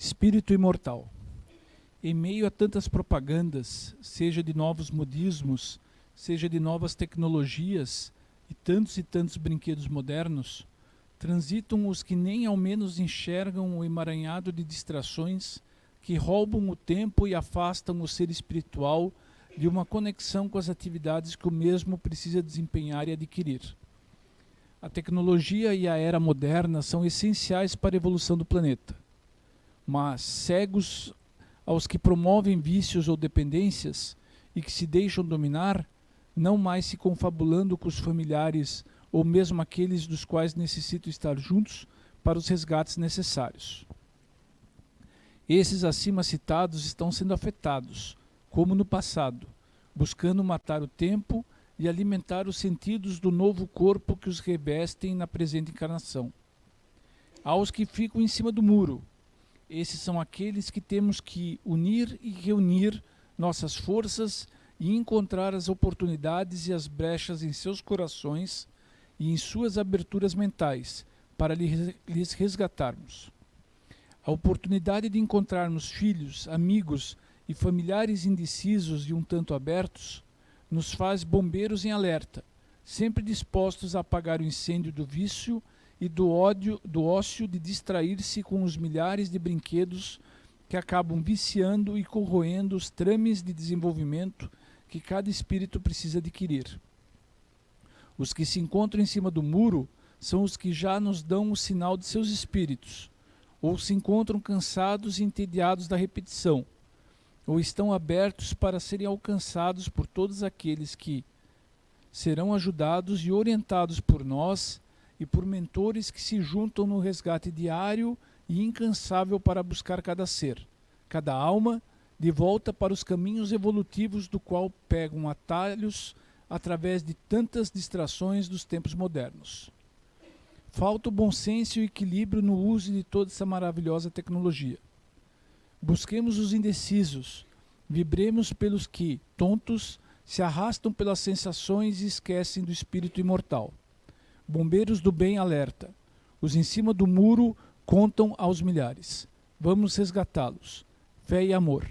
Espírito imortal. Em meio a tantas propagandas, seja de novos modismos, seja de novas tecnologias e tantos brinquedos modernos, transitam os que nem ao menos enxergam o emaranhado de distrações que roubam o tempo e afastam o ser espiritual de uma conexão com as atividades que o mesmo precisa desempenhar e adquirir. A tecnologia e a era moderna são essenciais para a evolução do planeta, mas cegos aos que promovem vícios ou dependências e que se deixam dominar, não mais se confabulando com os familiares ou mesmo aqueles dos quais necessitam estar juntos para os resgates necessários. Esses acima citados estão sendo afetados, como no passado, buscando matar o tempo e alimentar os sentidos do novo corpo que os revestem na presente encarnação. Aos que ficam em cima do muro, esses são aqueles que temos que unir e reunir nossas forças e encontrar as oportunidades e as brechas em seus corações e em suas aberturas mentais para lhes resgatarmos. A oportunidade de encontrarmos filhos, amigos e familiares indecisos e um tanto abertos nos faz bombeiros em alerta, sempre dispostos a apagar o incêndio do vício e do ócio de distrair-se com os milhares de brinquedos que acabam viciando e corroendo os trames de desenvolvimento que cada espírito precisa adquirir. Os que se encontram em cima do muro são os que já nos dão o sinal de seus espíritos, ou se encontram cansados e entediados da repetição, ou estão abertos para serem alcançados por todos aqueles que serão ajudados e orientados por nós e por mentores que se juntam no resgate diário e incansável para buscar cada ser, cada alma, de volta para os caminhos evolutivos do qual pegam atalhos através de tantas distrações dos tempos modernos. Falta o bom senso e o equilíbrio no uso de toda essa maravilhosa tecnologia. Busquemos os indecisos, vibremos pelos que, tontos, se arrastam pelas sensações e esquecem do espírito imortal. Bombeiros do bem alerta. Os em cima do muro contam aos milhares. Vamos resgatá-los. Fé e amor.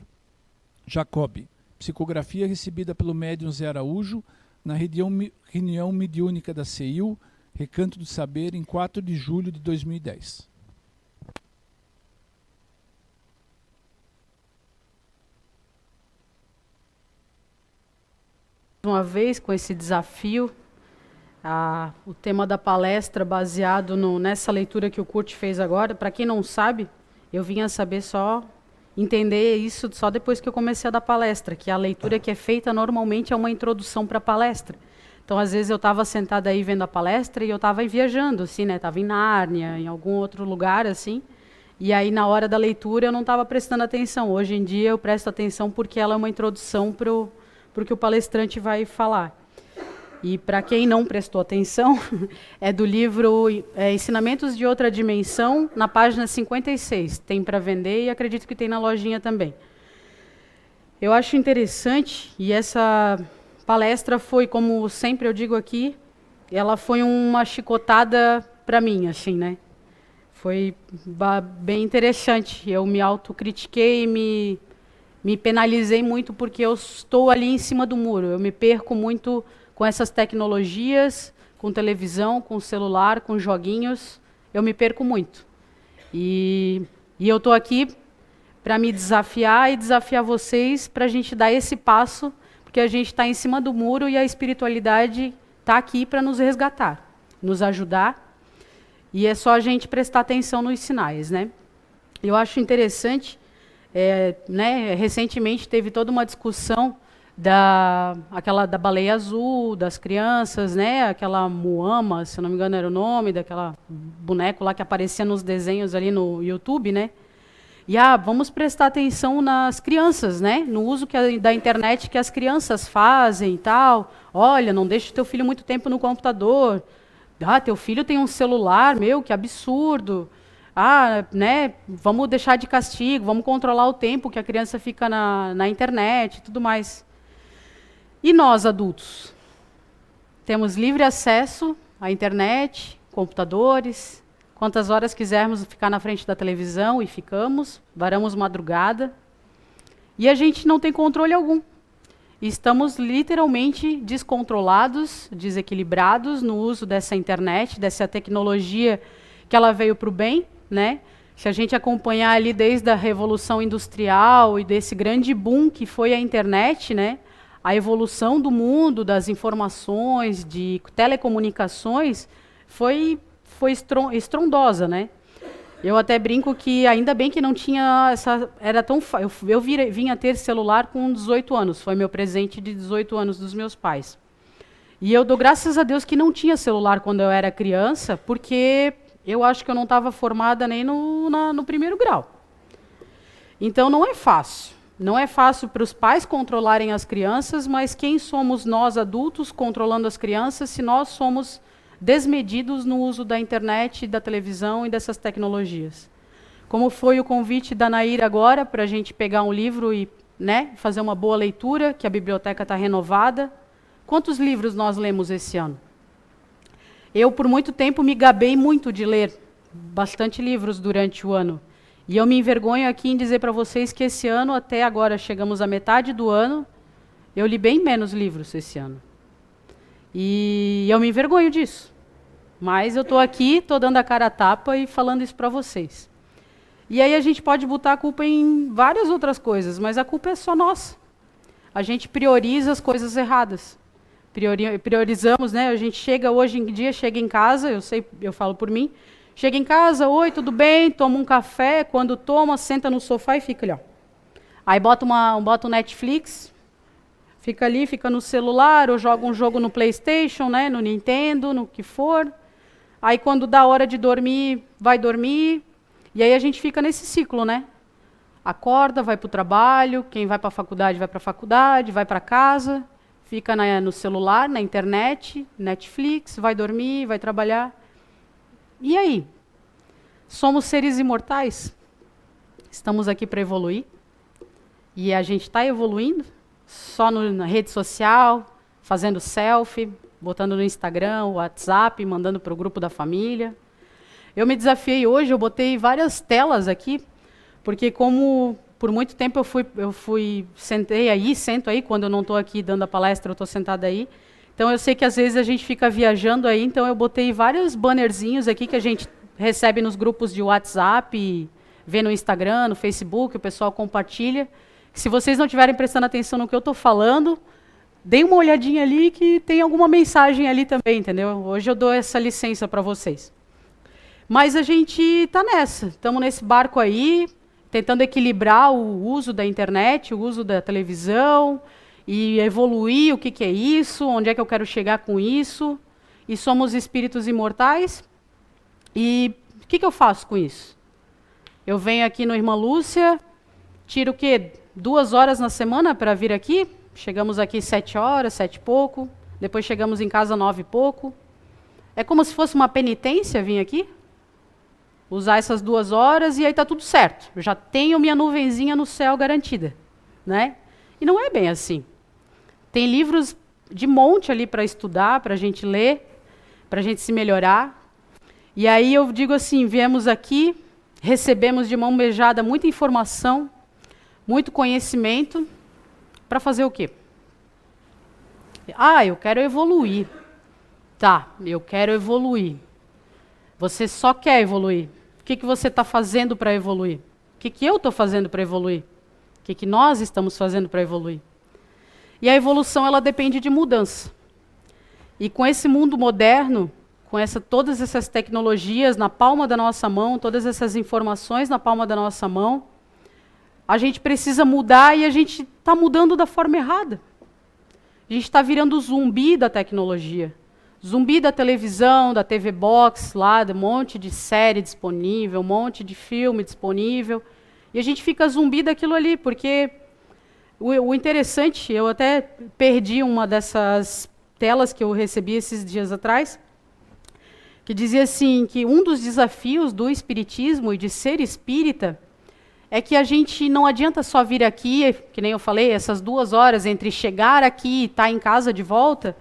Jacob. Psicografia recebida pelo médium Zé Araújo na reunião mediúnica da CEIU, Recanto do Saber, em 4 de julho de 2010. Uma vez com esse desafio, o tema da palestra baseado nessa leitura que o Kurt fez agora. Para quem não sabe, eu vim a saber entender isso só depois que eu comecei a dar palestra, que a leitura que é feita normalmente é uma introdução para a palestra. Então, às vezes, eu estava sentada aí vendo a palestra e eu estava viajando, assim, né? Estava em Nárnia, em algum outro lugar, assim. E aí, na hora da leitura, eu não estava prestando atenção. Hoje em dia, eu presto atenção porque ela é uma introdução para o que o palestrante vai falar. E, para quem não prestou atenção, é do livro Ensinamentos de Outra Dimensão, na página 56. Tem para vender e acredito que tem na lojinha também. Eu acho interessante, e essa palestra foi, como sempre eu digo aqui, ela foi uma chicotada para mim, assim, né? Foi bem interessante. Eu me autocritiquei, me penalizei muito porque eu estou ali em cima do muro. Eu me perco muito com essas tecnologias, com televisão, com celular, com joguinhos. Eu me perco muito. E eu estou aqui para me desafiar e desafiar vocês para a gente dar esse passo, porque a gente está em cima do muro e a espiritualidade está aqui para nos resgatar, nos ajudar, e é só a gente prestar atenção nos sinais, né? Eu acho interessante, né, recentemente teve toda uma discussão da baleia azul, das crianças, né, aquela Muama, se eu não me engano era o nome, daquela boneco lá que aparecia nos desenhos ali no YouTube, né? E vamos prestar atenção nas crianças, né? No uso da internet que as crianças fazem e tal. Olha, não deixe teu filho muito tempo no computador. Teu filho tem um celular, que absurdo. Né? Vamos deixar de castigo, vamos controlar o tempo que a criança fica na internet e tudo mais. E nós, adultos? Temos livre acesso à internet, computadores, quantas horas quisermos ficar na frente da televisão e ficamos, varamos madrugada. E a gente não tem controle algum. Estamos literalmente descontrolados, desequilibrados no uso dessa internet, dessa tecnologia que ela veio para o bem, né? Se a gente acompanhar ali desde a Revolução Industrial e desse grande boom que foi a internet, né? A evolução do mundo, das informações, de telecomunicações, foi estrondosa, né? Eu até brinco que ainda bem que não tinha essa... Eu vim a ter celular com 18 anos, foi meu presente de 18 anos dos meus pais. E eu dou graças a Deus que não tinha celular quando eu era criança, porque eu acho que eu não estava formada nem no primeiro grau. Então não é fácil. Não é fácil para os pais controlarem as crianças, mas quem somos nós adultos controlando as crianças se nós somos desmedidos no uso da internet, da televisão e dessas tecnologias? Como foi o convite da Naira agora para a gente pegar um livro e, né, fazer uma boa leitura, que a biblioteca está renovada. Quantos livros nós lemos esse ano? Eu, por muito tempo, me gabei muito de ler bastante livros durante o ano. E eu me envergonho aqui em dizer para vocês que esse ano, até agora, chegamos à metade do ano, eu li bem menos livros esse ano. E eu me envergonho disso. Mas eu estou aqui, estou dando a cara a tapa e falando isso para vocês. E aí a gente pode botar a culpa em várias outras coisas, mas a culpa é só nossa. A gente prioriza as coisas erradas. Priorizamos, né? A gente chega hoje em dia, chega em casa, eu falo por mim, chega em casa, oi, tudo bem, toma um café, quando toma, senta no sofá e fica ali, ó. Aí bota um Netflix, fica ali, fica no celular, ou joga um jogo no PlayStation, né, no Nintendo, no que for. Aí quando dá hora de dormir, vai dormir. E aí a gente fica nesse ciclo, né? Acorda, vai para o trabalho, quem vai para a faculdade vai para a faculdade, vai para casa, fica no celular, na internet, Netflix, vai dormir, vai trabalhar. E aí? Somos seres imortais? Estamos aqui para evoluir? E a gente está evoluindo? Só na rede social, fazendo selfie, botando no Instagram, WhatsApp, mandando para o grupo da família. Eu me desafiei hoje, eu botei várias telas aqui, porque como por muito tempo sentei aí, sento aí, quando eu não estou aqui dando a palestra, eu estou sentada aí. Então eu sei que às vezes a gente fica viajando aí, então eu botei vários bannerzinhos aqui que a gente recebe nos grupos de WhatsApp, vê no Instagram, no Facebook, o pessoal compartilha. Se vocês não estiverem prestando atenção no que eu estou falando, deem uma olhadinha ali que tem alguma mensagem ali também, entendeu? Hoje eu dou essa licença para vocês. Mas a gente está nessa, estamos nesse barco aí, tentando equilibrar o uso da internet, o uso da televisão, e evoluir o que é isso, onde é que eu quero chegar com isso. E somos espíritos imortais. E o que eu faço com isso? Eu venho aqui no Irmã Lúcia, tiro o quê? 2 horas na semana para vir aqui? Chegamos aqui 7 horas, 7 e pouco. Depois chegamos em casa 9 e pouco. É como se fosse uma penitência vir aqui? Usar essas 2 horas e aí está tudo certo. Eu já tenho minha nuvenzinha no céu garantida, né? E não é bem assim. Tem livros de monte ali para estudar, para a gente ler, para a gente se melhorar. E aí eu digo assim, viemos aqui, recebemos de mão beijada muita informação, muito conhecimento, para fazer o quê? Ah, eu quero evoluir. Tá, eu quero evoluir. Você só quer evoluir. O que você está fazendo para evoluir? O que eu estou fazendo para evoluir? O que nós estamos fazendo para evoluir? E a evolução, ela depende de mudança. E com esse mundo moderno, com todas essas tecnologias na palma da nossa mão, todas essas informações na palma da nossa mão, a gente precisa mudar e a gente está mudando da forma errada. A gente está virando zumbi da tecnologia. Zumbi da televisão, da TV Box, lá, um monte de série disponível, um monte de filme disponível. E a gente fica zumbi daquilo ali, porque o interessante, eu até perdi uma dessas telas que eu recebi esses dias atrás, que dizia assim, que um dos desafios do espiritismo e de ser espírita é que a gente não adianta só vir aqui, que nem eu falei, essas 2 horas entre chegar aqui e estar em casa de volta,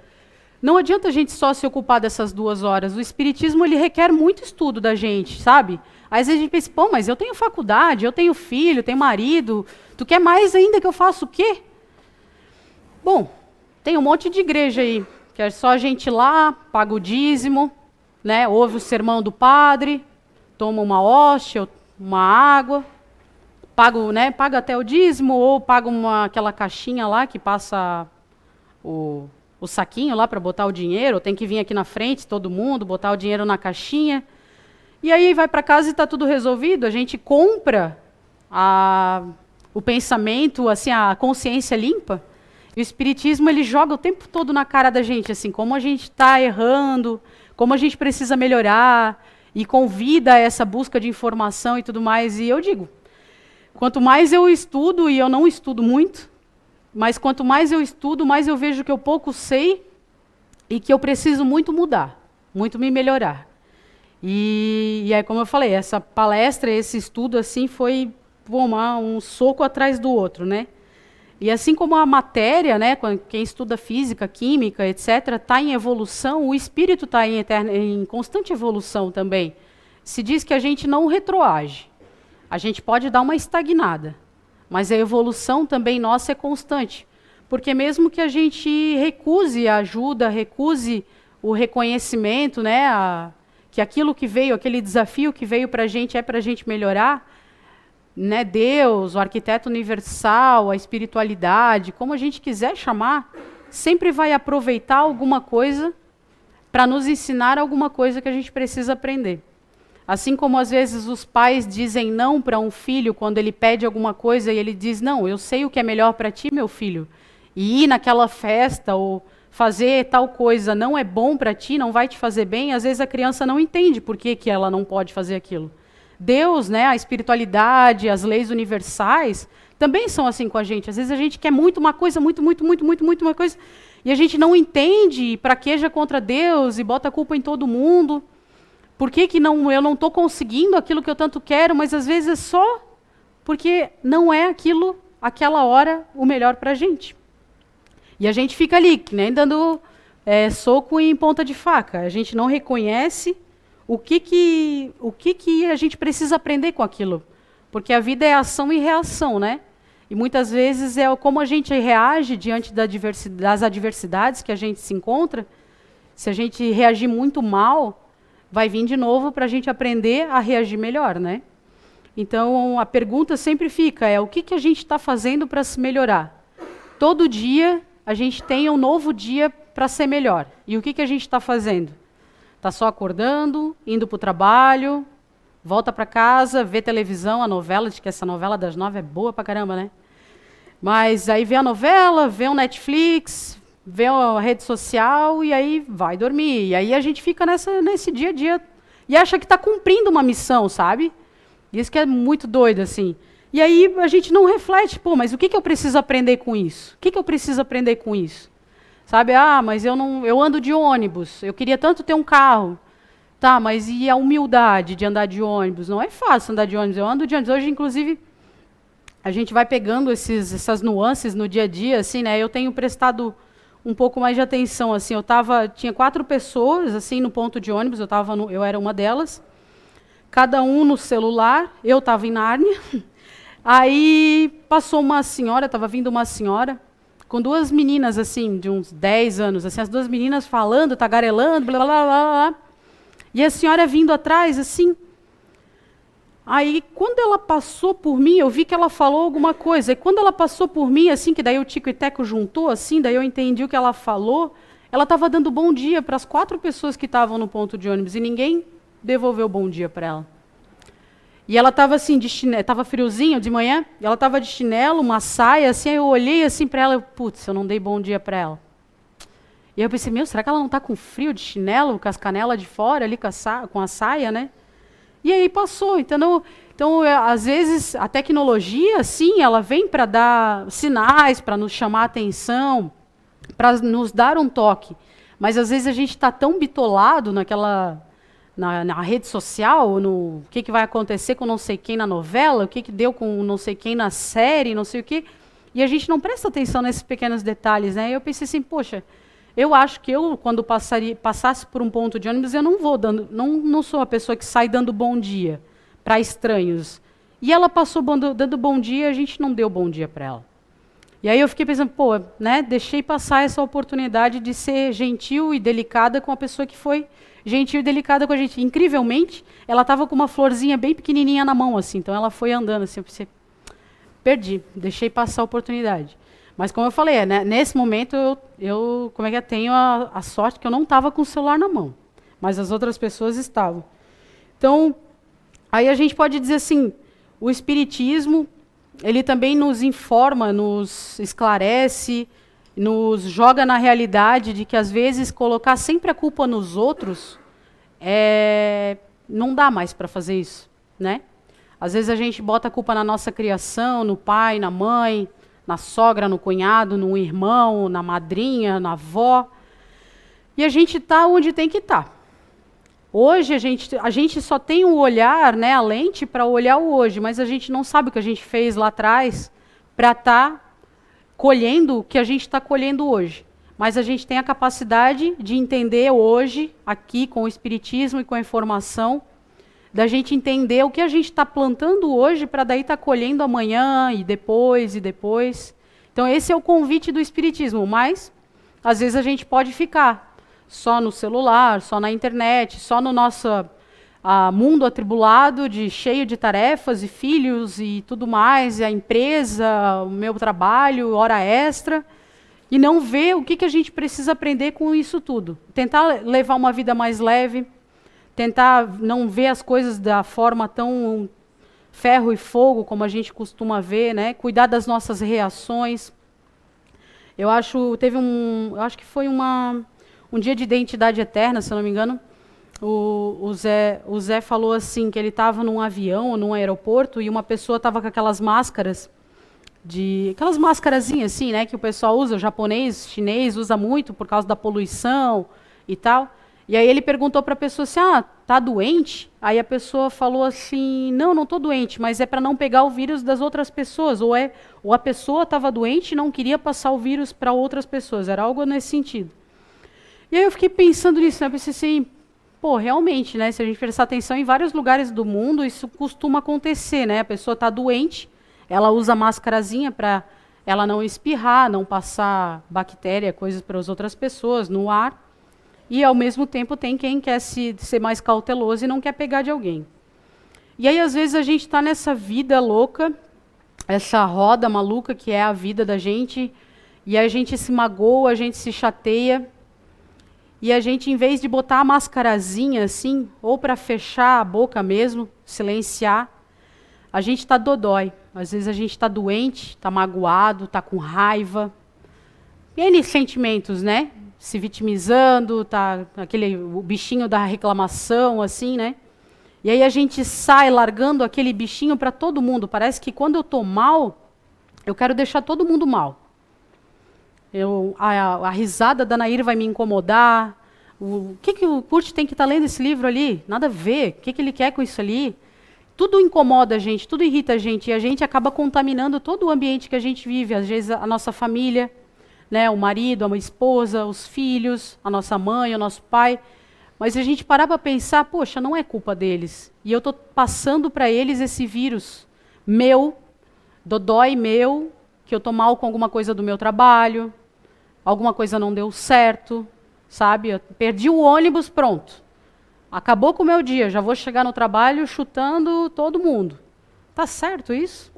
não adianta a gente só se ocupar dessas 2 horas. O espiritismo, ele requer muito estudo da gente, sabe? Às vezes a gente pensa, pô, mas eu tenho faculdade, eu tenho filho, tenho marido, tu quer mais ainda que eu faça o quê? Bom, tem um monte de igreja aí, que é só a gente ir lá, paga o dízimo, né, ouve o sermão do padre, toma uma hóstia, uma água, paga até o dízimo, ou paga aquela caixinha lá que passa o saquinho lá para botar o dinheiro, ou tem que vir aqui na frente todo mundo, botar o dinheiro na caixinha. E aí vai para casa e está tudo resolvido. A gente compra o pensamento, assim, a consciência limpa. E o espiritismo, ele joga o tempo todo na cara da gente, assim, como a gente está errando, como a gente precisa melhorar, e convida a essa busca de informação e tudo mais. E eu digo, quanto mais eu estudo, e eu não estudo muito, mas quanto mais eu estudo, mais eu vejo que eu pouco sei e que eu preciso muito mudar, muito me melhorar. E aí, como eu falei, essa palestra, esse estudo, assim, foi um soco atrás do outro, né? E assim como a matéria, né, quem estuda física, química, etc., está em evolução, o espírito está em constante evolução também. Se diz que a gente não retroage, a gente pode dar uma estagnada, mas a evolução também nossa é constante. Porque mesmo que a gente recuse a ajuda, recuse o reconhecimento, né, que aquilo que veio, aquele desafio que veio para a gente é para a gente melhorar, né, Deus, o arquiteto universal, a espiritualidade, como a gente quiser chamar, sempre vai aproveitar alguma coisa para nos ensinar alguma coisa que a gente precisa aprender. Assim como às vezes os pais dizem não para um filho quando ele pede alguma coisa e ele diz, não, eu sei o que é melhor para ti, meu filho. E ir naquela festa ou fazer tal coisa não é bom para ti, não vai te fazer bem, às vezes a criança não entende por que ela não pode fazer aquilo. Deus, né, a espiritualidade, as leis universais, também são assim com a gente. Às vezes a gente quer muito uma coisa, muito uma coisa, e a gente não entende, e praqueja contra Deus e bota a culpa em todo mundo. Por que eu não estou conseguindo aquilo que eu tanto quero, mas às vezes é só porque não é aquela hora, o melhor para a gente. E a gente fica ali, né, dando soco em ponta de faca. A gente não reconhece o que a gente precisa aprender com aquilo. Porque a vida é ação e reação, né? E muitas vezes é como a gente reage diante das adversidades que a gente se encontra. Se a gente reagir muito mal, vai vir de novo para a gente aprender a reagir melhor, né? Então, a pergunta sempre fica, o que a gente está fazendo para se melhorar? Todo dia, a gente tem um novo dia para ser melhor. E o que a gente está fazendo? Está só acordando, indo para o trabalho, volta para casa, vê televisão, a novela, diz que essa novela das 9 é boa pra caramba, né? Mas aí vê a novela, vê um Netflix, vê a rede social e aí vai dormir. E aí a gente fica nesse dia a dia e acha que está cumprindo uma missão, sabe? Isso que é muito doido, assim. E aí a gente não reflete, mas o que eu preciso aprender com isso? O que eu preciso aprender com isso? Sabe, mas eu ando de ônibus, eu queria tanto ter um carro. Tá, mas e a humildade de andar de ônibus? Não é fácil andar de ônibus, eu ando de ônibus. Hoje, inclusive, a gente vai pegando essas nuances no dia a dia, assim, né? Eu tenho prestado um pouco mais de atenção, assim, tinha 4 pessoas, assim, no ponto de ônibus, eu era uma delas, cada um no celular, eu estava em Nárnia, aí passou uma senhora, estava vindo uma senhora, com 2 meninas, assim, de uns 10 anos, assim, as 2 meninas falando, tagarelando, blá, blá, blá, blá, e a senhora vindo atrás, assim. Aí, quando ela passou por mim, eu vi que ela falou alguma coisa. E quando ela passou por mim, assim, que daí o Tico e Teco juntou, assim, daí eu entendi o que ela falou, ela estava dando bom dia para as 4 pessoas que estavam no ponto de ônibus, e ninguém devolveu bom dia para ela. E ela estava assim, de chinelo, estava friozinho de manhã, e ela estava de chinelo, uma saia, assim, aí eu olhei assim para ela, putz, eu não dei bom dia para ela. E aí eu pensei, será que ela não está com frio de chinelo, com as canelas de fora ali, com a saia, né? E aí passou. Então, às vezes, a tecnologia, sim, ela vem para dar sinais, para nos chamar a atenção, para nos dar um toque. Mas, às vezes, a gente está tão bitolado na rede social, no que vai acontecer com não sei quem na novela, o que deu com não sei quem na série, não sei o quê, e a gente não presta atenção nesses pequenos detalhes, né? E eu pensei assim, poxa, Eu acho que eu, quando passasse por um ponto de ônibus, eu não sou a pessoa que sai dando bom dia para estranhos. E ela passou dando bom dia, a gente não deu bom dia para ela. E aí eu fiquei pensando, pô, né, deixei passar essa oportunidade de ser gentil e delicada com a pessoa que foi gentil e delicada com a gente. Incrivelmente, ela estava com uma florzinha bem pequenininha na mão, assim, então ela foi andando, assim, eu pensei, perdi, deixei passar a oportunidade. Mas como eu falei, né, nesse momento eu tenho a sorte que eu não estava com o celular na mão, mas as outras pessoas estavam. Então, aí a gente pode dizer assim, o Espiritismo, ele também nos informa, nos esclarece, nos joga na realidade de que, às vezes, colocar sempre a culpa nos outros, não dá mais para fazer isso, né? Às vezes a gente bota a culpa na nossa criação, no pai, na mãe, na sogra, no cunhado, no irmão, na madrinha, na avó. E a gente está onde tem que estar. Hoje a gente só tem o olhar, né, a lente para olhar o hoje, mas a gente não sabe o que a gente fez lá atrás para estar colhendo o que a gente está colhendo hoje. Mas a gente tem a capacidade de entender hoje, aqui com o Espiritismo e com a informação, da gente entender o que a gente está plantando hoje para daí estar colhendo amanhã e depois e depois. Então esse é o convite do Espiritismo, mas às vezes a gente pode ficar só no celular, só na internet, só no nosso mundo atribulado, cheio de tarefas e filhos e tudo mais, e a empresa, o meu trabalho, hora extra, e não ver o que a gente precisa aprender com isso tudo. Tentar levar uma vida mais leve, tentar não ver as coisas da forma tão ferro e fogo como a gente costuma ver, né? Cuidar das nossas reações. Eu acho que foi um dia de identidade eterna, se eu não me engano. O Zé falou assim que ele estava num avião ou num aeroporto e uma pessoa estava com aquelas máscaras aquelas máscarazinhas assim, né, que o pessoal usa, o japonês, chinês usa muito por causa da poluição e tal. E aí ele perguntou para a pessoa assim, tá doente? Aí a pessoa falou assim, não estou doente, mas é para não pegar o vírus das outras pessoas. Ou a pessoa estava doente e não queria passar o vírus para outras pessoas. Era algo nesse sentido. E aí eu fiquei pensando nisso, né? Eu pensei assim, pô, realmente, né? Se a gente prestar atenção, em vários lugares do mundo isso costuma acontecer, né? A pessoa está doente, ela usa máscarazinha para ela não espirrar, não passar bactéria, coisas para as outras pessoas no ar. E, ao mesmo tempo, tem quem quer ser mais cauteloso e não quer pegar de alguém. E aí, às vezes, a gente está nessa vida louca, essa roda maluca que é a vida da gente, e a gente se magoa, a gente se chateia, e a gente, em vez de botar a mascarazinha assim, ou para fechar a boca mesmo, silenciar, a gente está dodói. Às vezes a gente está doente, está magoado, está com raiva. N sentimentos, né? Se vitimizando, tá o bichinho da reclamação, assim, né? E aí a gente sai largando aquele bichinho para todo mundo. Parece que quando eu estou mal, eu quero deixar todo mundo mal. A risada da Nair vai me incomodar. O que o Kurt tem que estar lendo esse livro ali? Nada a ver. O que ele quer com isso ali? Tudo incomoda a gente, tudo irrita a gente. E a gente acaba contaminando todo o ambiente que a gente vive. Às vezes a nossa família, né, o marido, a esposa, os filhos, a nossa mãe, o nosso pai. Mas a gente parar para pensar, poxa, não é culpa deles. E eu estou passando para eles esse vírus meu, dodói meu, que eu estou mal com alguma coisa do meu trabalho, alguma coisa não deu certo, sabe? Eu perdi o ônibus, pronto. Acabou com o meu dia, já vou chegar no trabalho chutando todo mundo. Tá certo isso?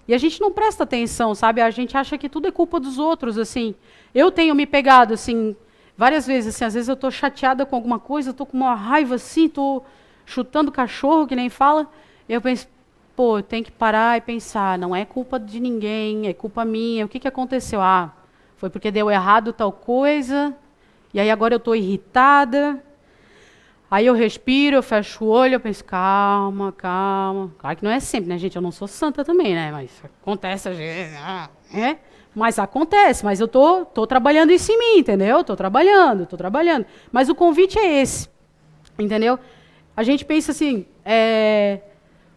E a gente não presta atenção, sabe? A gente acha que tudo é culpa dos outros, assim. Eu tenho me pegado, assim, várias vezes, assim, às vezes eu estou chateada com alguma coisa, estou com uma raiva, assim, estou chutando cachorro, que nem fala, e eu penso, pô, eu tenho que parar e pensar, não é culpa de ninguém, é culpa minha, o que aconteceu? Foi porque deu errado tal coisa, e aí agora eu estou irritada. Aí eu respiro, eu fecho o olho, eu penso, calma. Claro que não é sempre, né, gente? Eu não sou santa também, né? Mas acontece, Mas acontece, mas eu tô trabalhando isso em mim, entendeu? Tô trabalhando. Mas o convite é esse, entendeu? A gente pensa assim,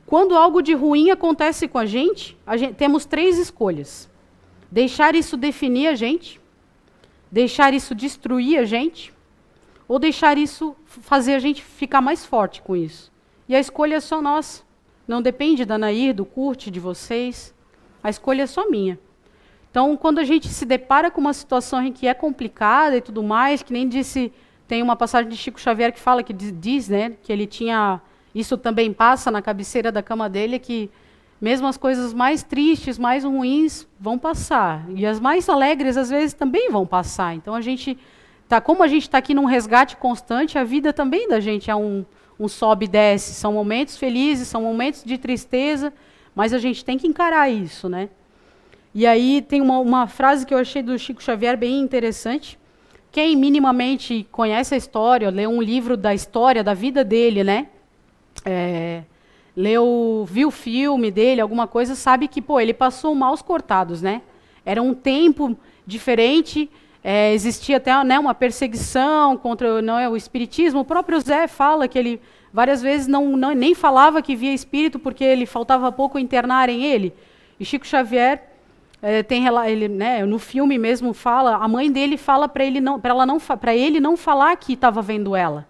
quando algo de ruim acontece com a gente temos 3 escolhas. Deixar isso definir a gente, Deixar isso destruir a gente? Ou deixar isso fazer a gente ficar mais forte com isso? E a escolha é só nossa. Não depende da Nair, do Kurt, de vocês. A escolha é só minha. Então, quando a gente se depara com uma situação em que é complicada e tudo mais, que nem disse, tem uma passagem de Chico Xavier que fala, que diz, né, que ele tinha, isso também passa na cabeceira da cama dele, que mesmo as coisas mais tristes, mais ruins, vão passar. E as mais alegres, às vezes, também vão passar. Então, como a gente está aqui num resgate constante, a vida também da gente é um sobe e desce. São momentos felizes, são momentos de tristeza, mas a gente tem que encarar isso, né? E aí tem uma frase que eu achei do Chico Xavier bem interessante. Quem minimamente conhece a história, leu um livro da história, da vida dele, né? Viu o filme dele, alguma coisa, sabe que, ele passou maus cortados, né? Era um tempo diferente, existia até, né, uma perseguição contra o espiritismo. O próprio Zé fala que ele várias vezes nem falava que via espírito porque ele faltava pouco internarem ele. E Chico Xavier no filme mesmo fala, a mãe dele fala para ele não falar que estava vendo ela,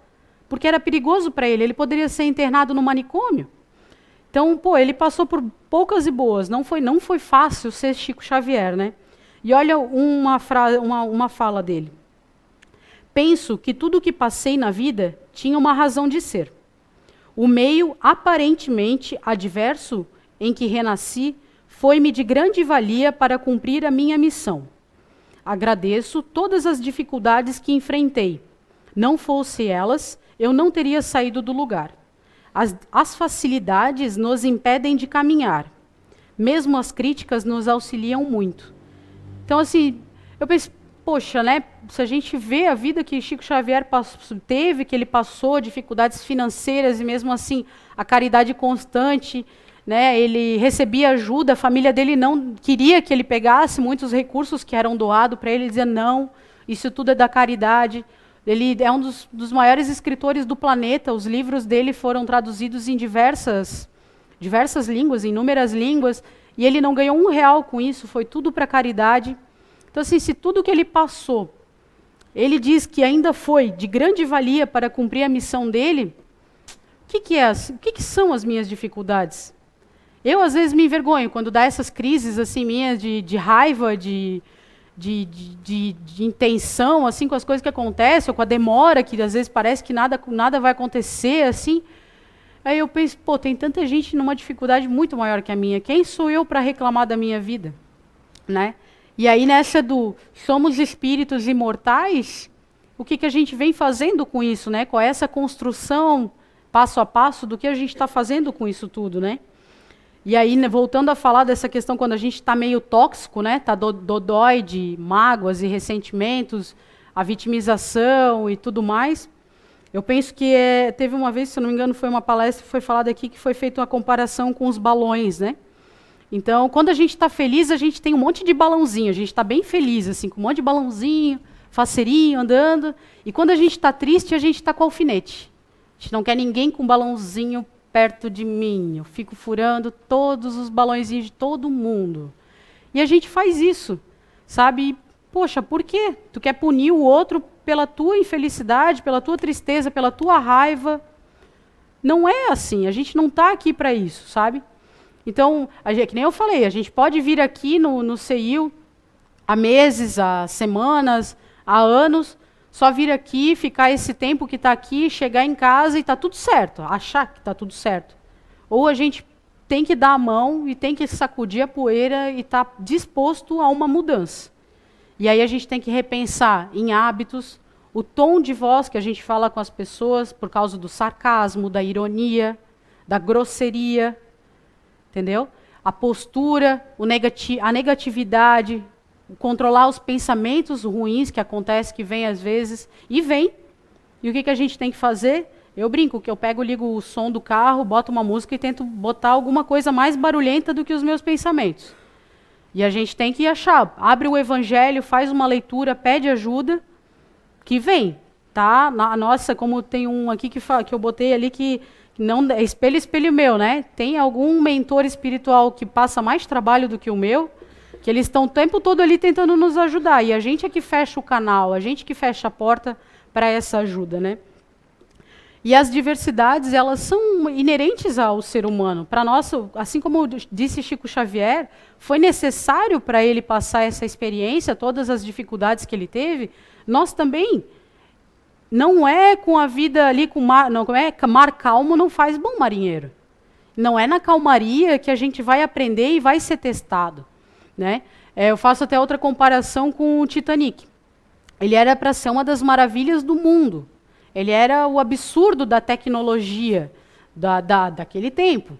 porque era perigoso para ele. Ele poderia ser internado no manicômio. Então, ele passou por poucas e boas. Não foi fácil ser Chico Xavier, né? E olha uma fala dele. Penso que tudo o que passei na vida tinha uma razão de ser. O meio aparentemente adverso em que renasci foi-me de grande valia para cumprir a minha missão. Agradeço todas as dificuldades que enfrentei. Não fosse elas, eu não teria saído do lugar. As facilidades nos impedem de caminhar. Mesmo as críticas nos auxiliam muito. Então, assim, eu penso, poxa, né? Se a gente vê a vida que Chico Xavier teve, que ele passou, dificuldades financeiras, e mesmo assim a caridade constante, né? Ele recebia ajuda, a família dele não queria que ele pegasse muitos recursos que eram doados para ele, dizia, não, isso tudo é da caridade. Ele é um dos maiores escritores do planeta, os livros dele foram traduzidos em diversas línguas, em inúmeras línguas, e ele não ganhou R$1 com isso, foi tudo para caridade. Então, assim, se tudo que ele passou, ele diz que ainda foi de grande valia para cumprir a missão dele, o que são as minhas dificuldades? Eu, às vezes, me envergonho quando dá essas crises assim, minhas de raiva, de intenção, assim, com as coisas que acontecem, ou com a demora, que às vezes parece que nada vai acontecer, assim. Aí eu penso, tem tanta gente numa dificuldade muito maior que a minha. Quem sou eu para reclamar da minha vida? Né? E aí nessa somos espíritos imortais, o que a gente vem fazendo com isso, né? Com essa construção, passo a passo, do que a gente está fazendo com isso tudo, né? E aí, né, voltando a falar dessa questão, quando a gente está meio tóxico, né? Está dodói de mágoas e ressentimentos, a vitimização e tudo mais. Eu penso que teve uma vez, se não me engano, foi uma palestra que foi falada aqui, que foi feita uma comparação com os balões, né? Então, quando a gente está feliz, a gente tem um monte de balãozinho, a gente está bem feliz, assim, com um monte de balãozinho, faceirinho, andando. E quando a gente está triste, a gente está com alfinete. A gente não quer ninguém com balãozinho perto de mim. Eu fico furando todos os balõezinhos de todo mundo. E a gente faz isso, sabe? Poxa, por quê? Tu quer punir o outro pela tua infelicidade, pela tua tristeza, pela tua raiva. Não é assim, a gente não está aqui para isso, sabe? Então, que nem eu falei, a gente pode vir aqui no CEIU há meses, há semanas, há anos, só vir aqui, ficar esse tempo que está aqui, chegar em casa e está tudo certo, achar que está tudo certo. Ou a gente tem que dar a mão e tem que sacudir a poeira e estar disposto a uma mudança. E aí a gente tem que repensar em hábitos, o tom de voz que a gente fala com as pessoas, por causa do sarcasmo, da ironia, da grosseria, entendeu? A postura, a negatividade, controlar os pensamentos ruins que acontecem, que vêm às vezes, e vem. E o que a gente tem que fazer? Eu brinco, que eu ligo o som do carro, boto uma música e tento botar alguma coisa mais barulhenta do que os meus pensamentos. E a gente tem que achar, abre o evangelho, faz uma leitura, pede ajuda, que vem, tá? Nossa, como tem um aqui que eu botei ali que não é espelho meu, né? Tem algum mentor espiritual que passa mais trabalho do que o meu? que eles estão o tempo todo ali tentando nos ajudar, e a gente é que fecha o canal, a gente que fecha a porta para essa ajuda, né? E as diversidades, elas são inerentes ao ser humano. Para nós, assim como disse Chico Xavier, foi necessário para ele passar essa experiência, todas as dificuldades que ele teve, nós também. Não é com a vida ali, com mar, não é mar calmo não faz bom marinheiro. Não é na calmaria que a gente vai aprender e vai ser testado, né? Eu faço até outra comparação com o Titanic. Ele era para ser uma das maravilhas do mundo. Ele era o absurdo da tecnologia daquele tempo.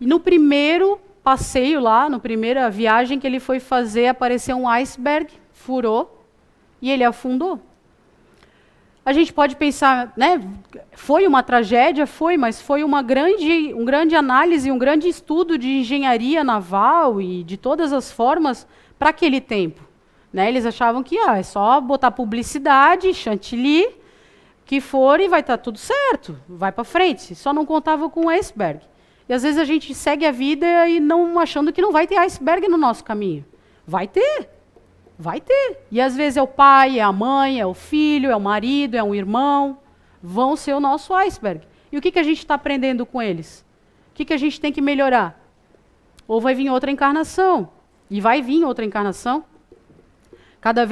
E no primeiro passeio lá, na primeira viagem que ele foi fazer, apareceu um iceberg, furou e ele afundou. A gente pode pensar, né, foi uma tragédia, mas foi um grande análise, um grande estudo de engenharia naval e de todas as formas para aquele tempo. Né? Eles achavam que é só botar publicidade, chantilly, que for e vai estar tudo certo, vai para frente. Só não contava com o iceberg. E às vezes a gente segue a vida e não achando que não vai ter iceberg no nosso caminho. Vai ter. Vai ter. E às vezes é o pai, é a mãe, é o filho, é o marido, é um irmão. Vão ser o nosso iceberg. E o que a gente está aprendendo com eles? O que a gente tem que melhorar? Ou vai vir outra encarnação. E vai vir outra encarnação.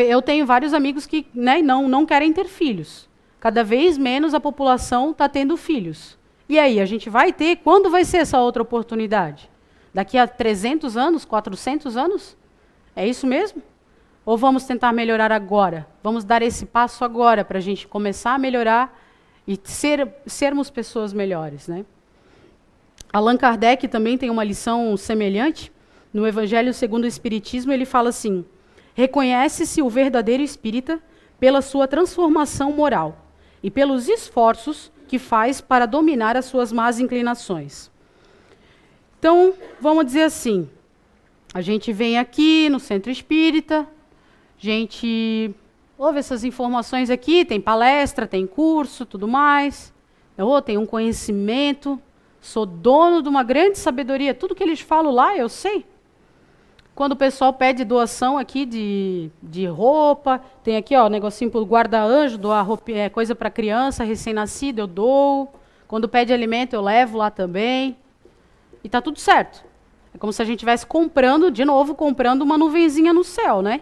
Eu tenho vários amigos que, né, não querem ter filhos. Cada vez menos a população está tendo filhos. E aí, a gente vai ter? Quando vai ser essa outra oportunidade? Daqui a 300 anos, 400 anos? É isso mesmo? Ou vamos tentar melhorar agora? Vamos dar esse passo agora para a gente começar a melhorar e sermos pessoas melhores, né? Allan Kardec também tem uma lição semelhante. No Evangelho segundo o Espiritismo, ele fala assim: reconhece-se o verdadeiro espírita pela sua transformação moral e pelos esforços que faz para dominar as suas más inclinações. Então, vamos dizer assim, a gente vem aqui no Centro Espírita, a gente ouve essas informações aqui, tem palestra, tem curso, tudo mais, tem um conhecimento, sou dono de uma grande sabedoria, tudo que eles falam lá eu sei. Quando o pessoal pede doação aqui de roupa, tem aqui o negocinho para o guarda-anjo, doar coisa para criança recém-nascida, eu dou. Quando pede alimento, eu levo lá também. E está tudo certo. É como se a gente estivesse comprando uma nuvenzinha no céu, né?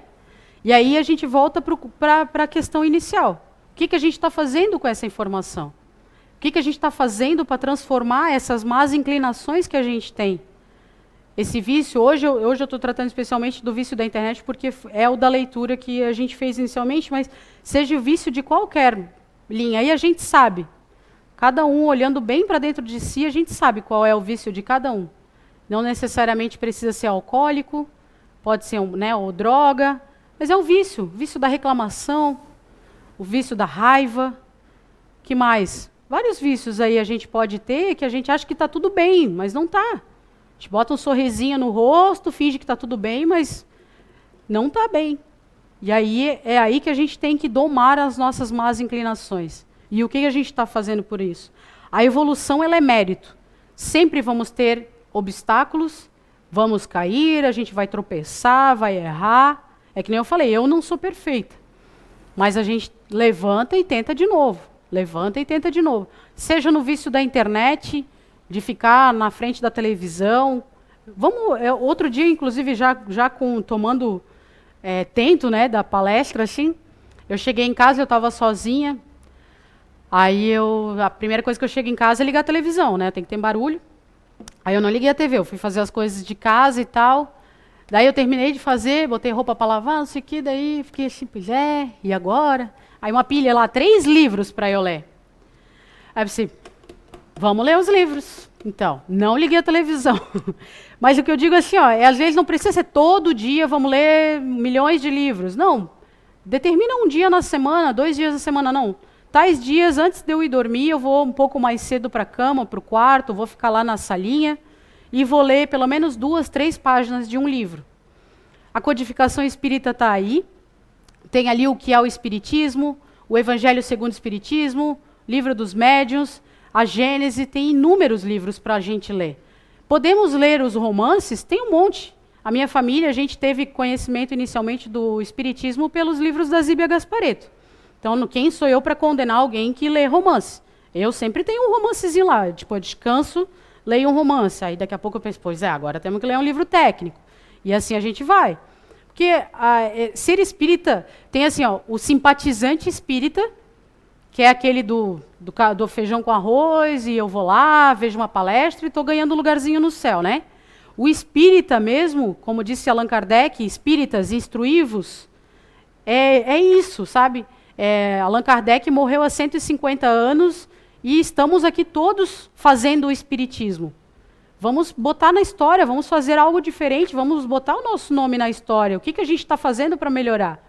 E aí a gente volta para a questão inicial. O que a gente está fazendo com essa informação? O que a gente está fazendo para transformar essas más inclinações que a gente tem? Esse vício, hoje eu estou tratando especialmente do vício da internet, porque é o da leitura que a gente fez inicialmente, mas seja o vício de qualquer linha, aí a gente sabe. Cada um olhando bem para dentro de si, a gente sabe qual é o vício de cada um. Não necessariamente precisa ser alcoólico, pode ser ou droga, mas é o vício da reclamação, o vício da raiva, que mais? Vários vícios aí a gente pode ter que a gente acha que está tudo bem, mas não está. A gente bota um sorrisinho no rosto, finge que está tudo bem, mas não está bem. E aí é aí que a gente tem que domar as nossas más inclinações. E o que a gente está fazendo por isso? A evolução ela é mérito. Sempre vamos ter obstáculos, vamos cair, a gente vai tropeçar, vai errar. É que nem eu falei, eu não sou perfeita. Mas a gente levanta e tenta de novo. Levanta e tenta de novo. Seja no vício da internet, de ficar na frente da televisão. Outro dia, inclusive, tomando tento, né, da palestra, assim, eu cheguei em casa, eu estava sozinha. Aí a primeira coisa que eu chego em casa é ligar a televisão, né? Tem que ter barulho. Aí eu não liguei a TV, eu fui fazer as coisas de casa e tal. Daí eu terminei de fazer, botei roupa para lavar, não sei o que, daí fiquei assim, pois e agora? Aí uma pilha lá, 3 livros para eu ler. Aí eu pensei, vamos ler os livros. Então, não liguei a televisão. Mas o que eu digo assim, às vezes não precisa ser todo dia, vamos ler milhões de livros. Não. Determina um dia na semana, 2 dias na semana, não. Tais dias, antes de eu ir dormir, eu vou um pouco mais cedo para a cama, para o quarto, vou ficar lá na salinha e vou ler pelo menos 2, 3 páginas de um livro. A codificação espírita está aí. Tem ali o que é o Espiritismo, o Evangelho segundo o Espiritismo, Livro dos Médiuns, a Gênese, tem inúmeros livros para a gente ler. Podemos ler os romances? Tem um monte. A minha família, a gente teve conhecimento inicialmente do espiritismo pelos livros da Zíbia Gasparetto. Então, quem sou eu para condenar alguém que lê romance? Eu sempre tenho um romancezinho lá, tipo, eu descanso, leio um romance. Aí daqui a pouco eu penso, pois é, agora temos que ler um livro técnico. E assim a gente vai. Porque ser espírita tem assim, ó, o simpatizante espírita, que é aquele do feijão com arroz, e eu vou lá, vejo uma palestra e estou ganhando um lugarzinho no céu, né? O espírita mesmo, como disse Allan Kardec, espíritas instruí-vos, é isso, sabe? Allan Kardec morreu há 150 anos e estamos aqui todos fazendo o espiritismo. Vamos botar na história, vamos fazer algo diferente, vamos botar o nosso nome na história. O que a gente está fazendo para melhorar?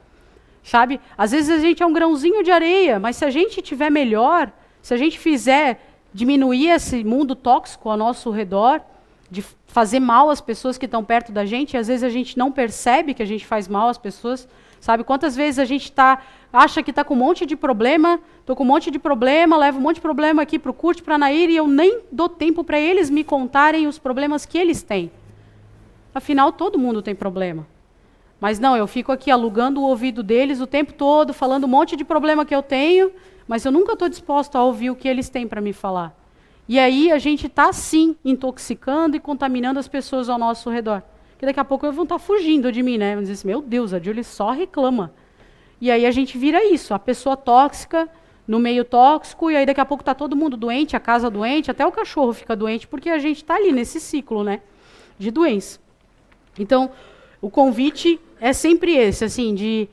Sabe? Às vezes a gente é um grãozinho de areia, mas se a gente tiver melhor, se a gente fizer diminuir esse mundo tóxico ao nosso redor, de fazer mal às pessoas que estão perto da gente, e às vezes a gente não percebe que a gente faz mal às pessoas, sabe? Quantas vezes a gente acha que está com um monte de problema, estou com um monte de problema, levo um monte de problema aqui para o Kurt, para a Nair, e eu nem dou tempo para eles me contarem os problemas que eles têm. Afinal, todo mundo tem problema. Mas não, eu fico aqui alugando o ouvido deles o tempo todo, falando um monte de problema que eu tenho, mas eu nunca estou disposto a ouvir o que eles têm para me falar. E aí a gente está, sim, intoxicando e contaminando as pessoas ao nosso redor. Porque daqui a pouco eles vão estar fugindo de mim, né? Vão dizer assim, meu Deus, a Julie só reclama. E aí a gente vira isso, a pessoa tóxica, no meio tóxico, e aí daqui a pouco está todo mundo doente, a casa doente, até o cachorro fica doente, porque a gente está ali nesse ciclo, né, de doença. Então, o convite é sempre esse, assim,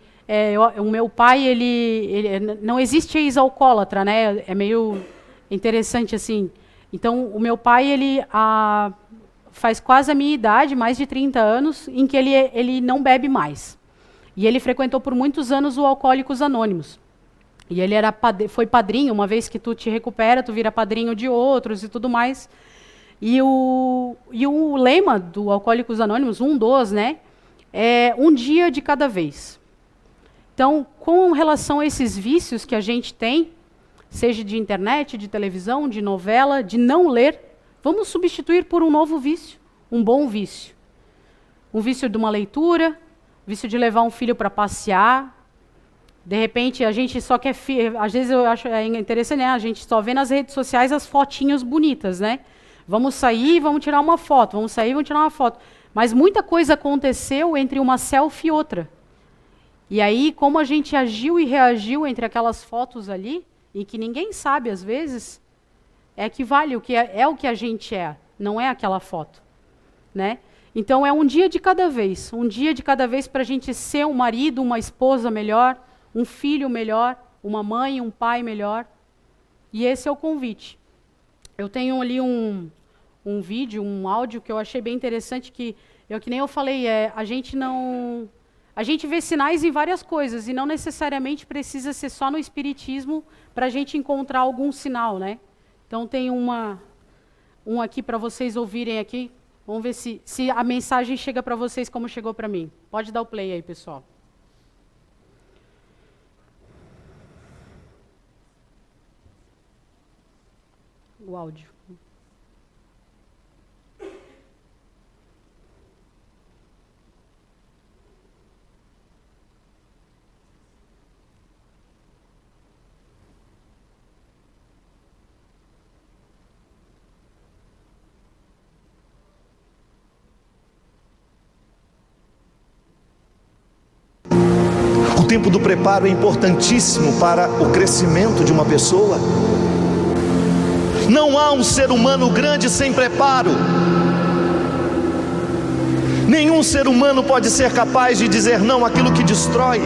o meu pai, ele não existe ex-alcoólatra, né, é meio interessante, assim. Então, o meu pai, ele faz quase a minha idade, mais de 30 anos, em que ele não bebe mais. E ele frequentou por muitos anos o Alcoólicos Anônimos. E ele foi padrinho, uma vez que tu te recupera, tu vira padrinho de outros e tudo mais. E o lema do Alcoólicos Anônimos, um dos, né, é um dia de cada vez. Então, com relação a esses vícios que a gente tem, seja de internet, de televisão, de novela, de não ler, vamos substituir por um novo vício, um bom vício. Um vício de uma leitura, vício de levar um filho para passear. De repente, a gente só quer... Às vezes eu acho interessante, né? A gente só vê nas redes sociais as fotinhas bonitas, né? Vamos sair, vamos tirar uma foto. Vamos sair, vamos tirar uma foto. Mas muita coisa aconteceu entre uma selfie e outra. E aí, como a gente agiu e reagiu entre aquelas fotos ali, e que ninguém sabe, às vezes, é que vale o que o que a gente é, não é aquela foto, né? Então, é um dia de cada vez para a gente ser um marido, uma esposa melhor, um filho melhor, uma mãe, um pai melhor. E esse é o convite. Eu tenho ali um vídeo, um áudio que eu achei bem interessante, que nem eu falei, a gente vê sinais em várias coisas, e não necessariamente precisa ser só no espiritismo para a gente encontrar algum sinal, né? Então tem um aqui para vocês ouvirem aqui. Vamos ver se a mensagem chega para vocês como chegou para mim. Pode dar o play aí, pessoal. O áudio. O tempo do preparo é importantíssimo para o crescimento de uma pessoa. Não há um ser humano grande sem preparo. Nenhum ser humano pode ser capaz de dizer não àquilo que destrói,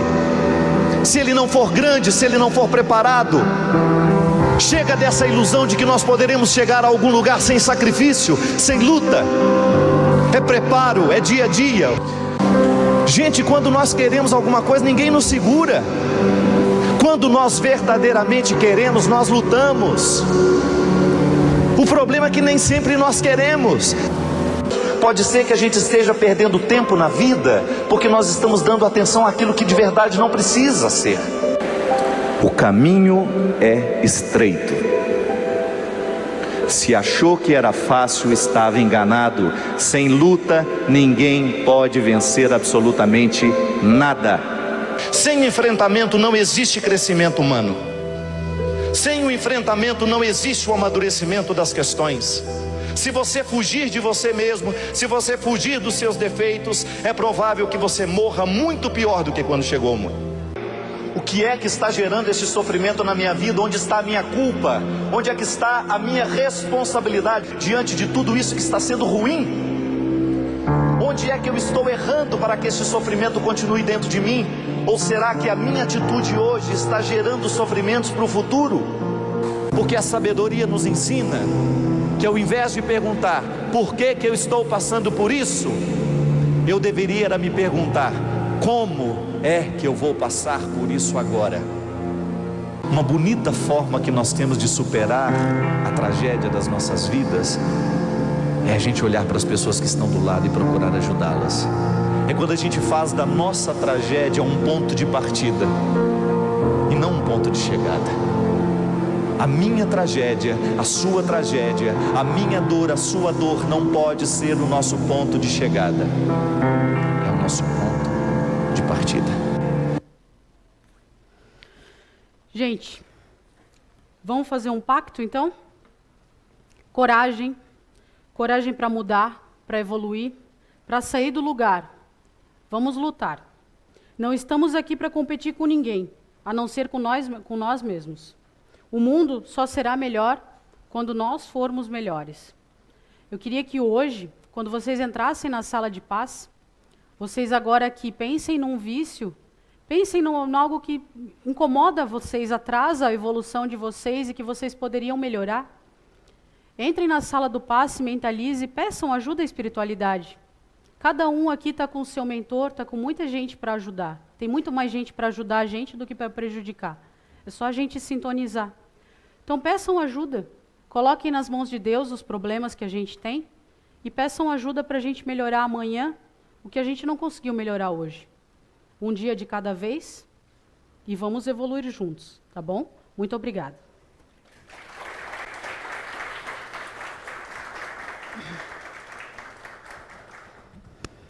se ele não for grande, se ele não for preparado. Chega dessa ilusão de que nós poderemos chegar a algum lugar sem sacrifício, sem luta. É preparo, é dia a dia. Gente, quando nós queremos alguma coisa, ninguém nos segura. Quando nós verdadeiramente queremos, nós lutamos. O problema é que nem sempre nós queremos. Pode ser que a gente esteja perdendo tempo na vida, porque nós estamos dando atenção àquilo que de verdade não precisa ser. O caminho é estreito. Se achou que era fácil, estava enganado. Sem luta, ninguém pode vencer absolutamente nada. Sem enfrentamento não existe crescimento humano. Sem o enfrentamento não existe o amadurecimento das questões. Se você fugir de você mesmo, se você fugir dos seus defeitos, é provável que você morra muito pior do que quando chegou ao mundo. O que é que está gerando esse sofrimento na minha vida? Onde está a minha culpa? Onde é que está a minha responsabilidade diante de tudo isso que está sendo ruim? Onde é que eu estou errando para que esse sofrimento continue dentro de mim? Ou será que a minha atitude hoje está gerando sofrimentos para o futuro? Porque a sabedoria nos ensina que ao invés de perguntar por que eu estou passando por isso, eu deveria me perguntar como é que eu vou passar por isso agora. Uma bonita forma que nós temos de superar a tragédia das nossas vidas é a gente olhar para as pessoas que estão do lado e procurar ajudá-las. É quando a gente faz da nossa tragédia um ponto de partida e não um ponto de chegada. A minha tragédia, a sua tragédia, a minha dor, a sua dor não pode ser o nosso ponto de chegada. É o nosso ponto de partida. Gente, vamos fazer um pacto então? Coragem. Coragem para mudar, para evoluir, para sair do lugar. Vamos lutar. Não estamos aqui para competir com ninguém, a não ser com nós mesmos. O mundo só será melhor quando nós formos melhores. Eu queria que hoje, quando vocês entrassem na sala de paz, vocês agora aqui pensem num vício, pensem em algo que incomoda vocês, atrasa a evolução de vocês e que vocês poderiam melhorar. Entrem na sala do passe, mentalize, peçam ajuda à espiritualidade. Cada um aqui está com o seu mentor, está com muita gente para ajudar. Tem muito mais gente para ajudar a gente do que para prejudicar. É só a gente sintonizar. Então peçam ajuda. Coloquem nas mãos de Deus os problemas que a gente tem e peçam ajuda para a gente melhorar amanhã o que a gente não conseguiu melhorar hoje. Um dia de cada vez e vamos evoluir juntos, tá bom? Muito obrigada.